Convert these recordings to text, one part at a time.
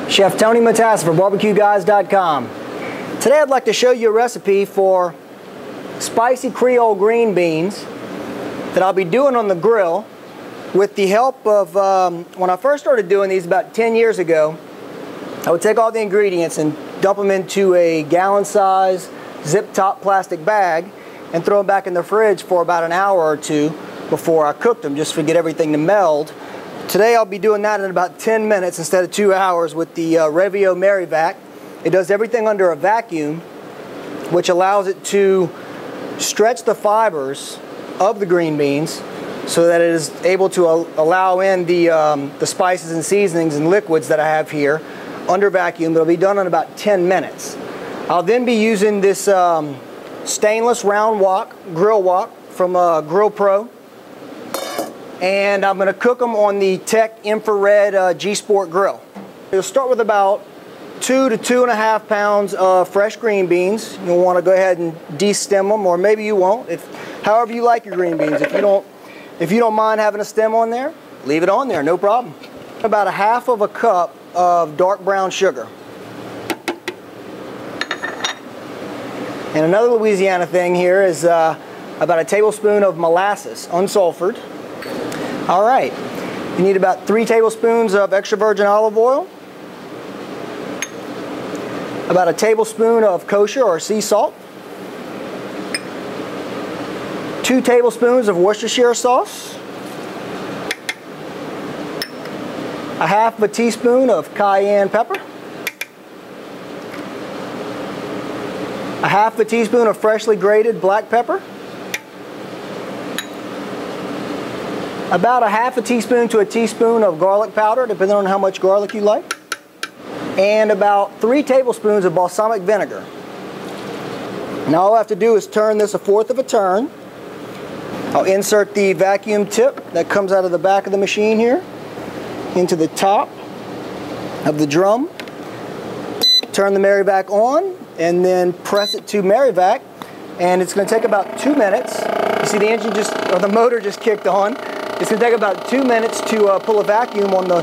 Chef Tony Matassa for BBQGuys.com. Today I'd like to show you a recipe for spicy Creole green beans that I'll be doing on the grill with the help of, when I first started doing these about 10 years ago, I would take all the ingredients and dump them into a gallon-size zip-top plastic bag and throw them back in the fridge for about an hour or two before I cooked them, just to get everything to meld. Today I'll be doing that in about 10 minutes instead of 2 hours with the Revio Marivac. It does everything under a vacuum, which allows it to stretch the fibers of the green beans so that it is able to allow in the spices and seasonings and liquids that I have here under vacuum. It'll be done in about 10 minutes. I'll then be using this stainless round grill wok from Grill Pro. And I'm going to cook them on the Tech Infrared G-Sport grill. You'll start with about 2 to 2.5 pounds of fresh green beans. You'll want to go ahead and de-stem them, or maybe you won't. However you like your green beans. If you don't mind having a stem on there, leave it on there, no problem. About 1/2 cup of dark brown sugar. And another Louisiana thing here is about a tablespoon of molasses, unsulfured. All right, you need about 3 tablespoons of extra virgin olive oil, about a tablespoon of kosher or sea salt, 2 tablespoons of Worcestershire sauce, 1/2 teaspoon of cayenne pepper, 1/2 teaspoon of freshly grated black pepper, about 1/2 teaspoon to a teaspoon of garlic powder, depending on how much garlic you like, and about 3 tablespoons of balsamic vinegar. Now all I have to do is turn this 1/4 of a turn. I'll insert the vacuum tip that comes out of the back of the machine here into the top of the drum. Turn the Marivac on and then press it to Marivac, and it's going to take about 2 minutes. You see the engine the motor just kicked on. It's going to take about 2 minutes to pull a vacuum on the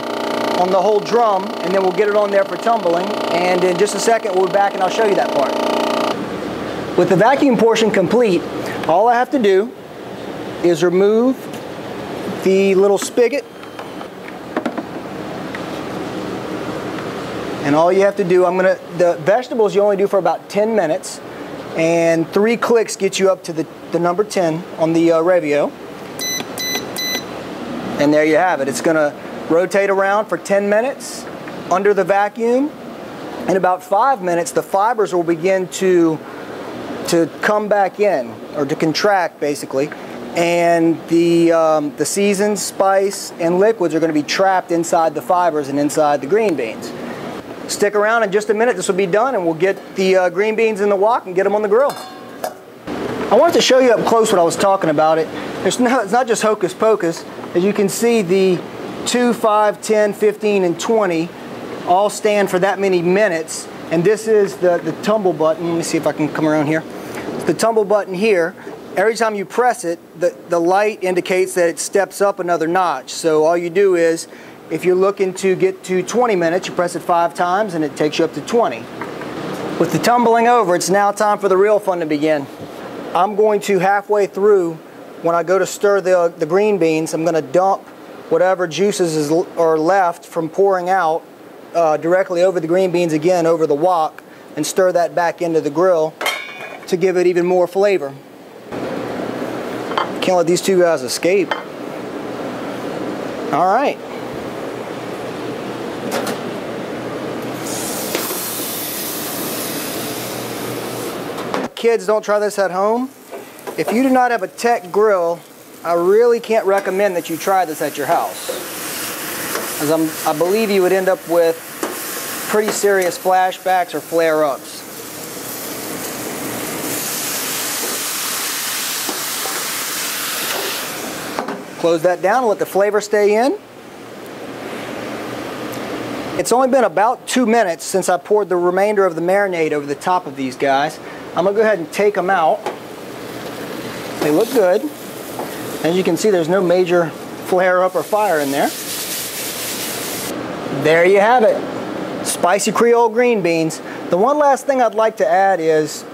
whole drum, and then we'll get it on there for tumbling. And in just a second we'll be back and I'll show you that part. With the vacuum portion complete, all I have to do is remove the little spigot, and all you have to do, the vegetables you only do for about 10 minutes, and 3 clicks get you up to the number 10 on the Revio. And there you have it. It's going to rotate around for 10 minutes under the vacuum. In about 5 minutes, the fibers will begin to come back in, or to contract basically, and the seasoned spice and liquids are going to be trapped inside the fibers and inside the green beans. Stick around in just a minute. This will be done, and we'll get the green beans in the wok and get them on the grill. I wanted to show you up close what I was talking about. It's not just hocus pocus. As you can see, the 2, 5, 10, 15, and 20 all stand for that many minutes. And this is the tumble button. Let me see if I can come around here. It's the tumble button here. Every time you press it, the light indicates that it steps up another notch. So all you do is, if you're looking to get to 20 minutes, you press it 5 times and it takes you up to 20. With the tumbling over, it's now time for the real fun to begin. I'm going to, halfway through, when I go to stir the green beans, I'm going to dump whatever juices are left from pouring out directly over the green beans again, over the wok, and stir that back into the grill to give it even more flavor. Can't let these 2 guys escape. All right. Kids, don't try this at home. If you do not have a Tech grill, I really can't recommend that you try this at your house, as I believe you would end up with pretty serious flashbacks or flare-ups. Close that down and let the flavor stay in. It's only been about 2 minutes since I poured the remainder of the marinade over the top of these guys. I'm going to go ahead and take them out. They look good. As you can see, there's no major flare up or fire in there. There you have it. spicy Creole green beans. The one last thing I'd like to add is,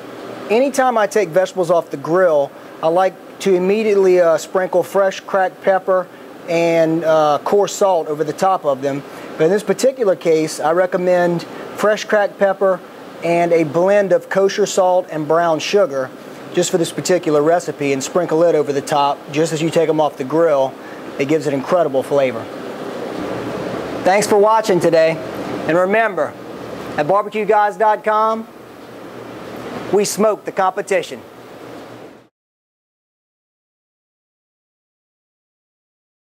anytime I take vegetables off the grill, I like to immediately sprinkle fresh cracked pepper and coarse salt over the top of them. But in this particular case, I recommend fresh cracked pepper and a blend of kosher salt and brown sugar just for this particular recipe, and sprinkle it over the top just as you take them off the grill. It gives it incredible flavor. Thanks for watching today, and remember, at BBQGuys.com, we smoke the competition.